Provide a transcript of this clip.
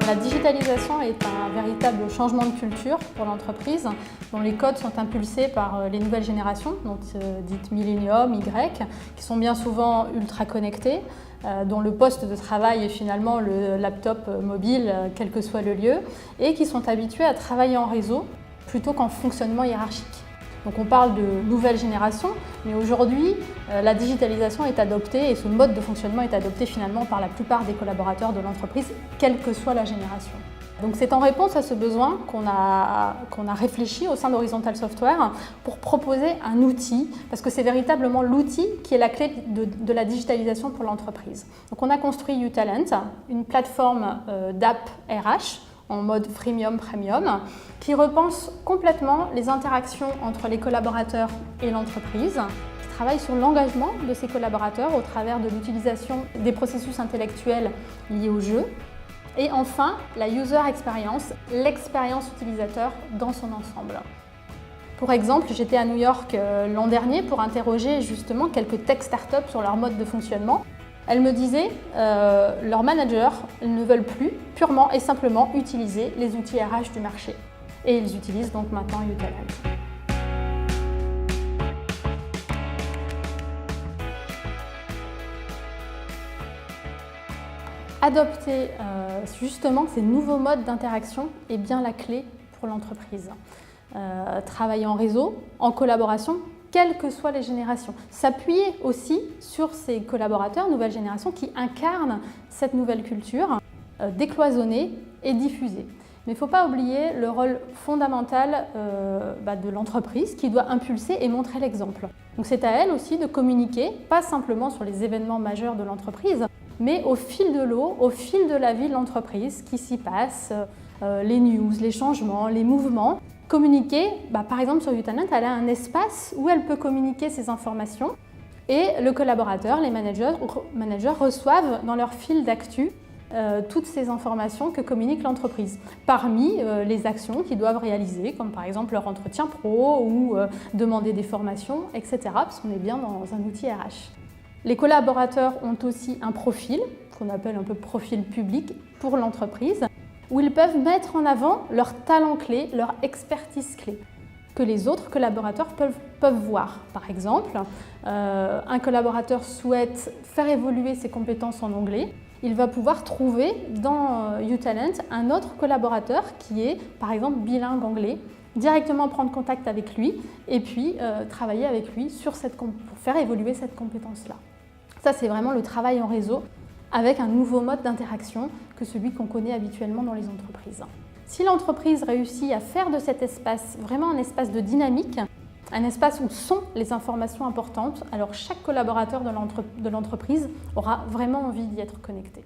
La digitalisation est un véritable changement de culture pour l'entreprise, dont les codes sont impulsés par les nouvelles générations, dites Millennium, Y, qui sont bien souvent ultra connectées, dont le poste de travail est finalement le laptop mobile, quel que soit le lieu, et qui sont habitués à travailler en réseau plutôt qu'en fonctionnement hiérarchique. Donc on parle de nouvelle génération, mais aujourd'hui, la digitalisation est adoptée et ce mode de fonctionnement est adopté finalement par la plupart des collaborateurs de l'entreprise, quelle que soit la génération. Donc c'est en réponse à ce besoin qu'on a réfléchi au sein d'Horizontal Software pour proposer un outil, parce que c'est véritablement l'outil qui est la clé de la digitalisation pour l'entreprise. Donc on a construit uTalent, une plateforme d'app RH, en mode freemium premium, qui repense complètement les interactions entre les collaborateurs et l'entreprise, qui travaille sur l'engagement de ces collaborateurs au travers de l'utilisation des processus intellectuels liés au jeu, et enfin la user experience, l'expérience utilisateur dans son ensemble. Pour exemple, j'étais à New York l'an dernier pour interroger justement quelques tech startups sur leur mode de fonctionnement. Elles me disaient leurs managers ne veulent plus purement et simplement utiliser les outils RH du marché. Et ils utilisent donc maintenant uTalent. Adopter justement ces nouveaux modes d'interaction est bien la clé pour l'entreprise. Travailler en réseau, en collaboration, quelles que soient les générations. S'appuyer aussi sur ces collaborateurs, nouvelle génération, qui incarnent cette nouvelle culture, décloisonnée et diffusée. Mais il ne faut pas oublier le rôle fondamental de l'entreprise qui doit impulser et montrer l'exemple. Donc c'est à elle aussi de communiquer, pas simplement sur les événements majeurs de l'entreprise, mais au fil de l'eau, au fil de la vie de l'entreprise, qui s'y passe, les news, les changements, les mouvements. Communiquer, par exemple sur uTalent, elle a un espace où elle peut communiquer ces informations et le collaborateur, les managers reçoivent dans leur fil d'actu toutes ces informations que communique l'entreprise. Parmi les actions qu'ils doivent réaliser, comme par exemple leur entretien pro ou demander des formations, etc. parce qu'on est bien dans un outil RH. Les collaborateurs ont aussi un profil, qu'on appelle un peu profil public pour l'entreprise, où ils peuvent mettre en avant leurs talents clés, leur expertise clé, que les autres collaborateurs peuvent voir. Par exemple, un collaborateur souhaite faire évoluer ses compétences en anglais, il va pouvoir trouver dans uTalent un autre collaborateur qui est, par exemple, bilingue anglais, directement prendre contact avec lui et puis travailler avec lui pour faire évoluer cette compétence-là. Ça, c'est vraiment le travail en réseau, avec un nouveau mode d'interaction que celui qu'on connaît habituellement dans les entreprises. Si l'entreprise réussit à faire de cet espace vraiment un espace de dynamique, un espace où sont les informations importantes, alors chaque collaborateur de l'entreprise aura vraiment envie d'y être connecté.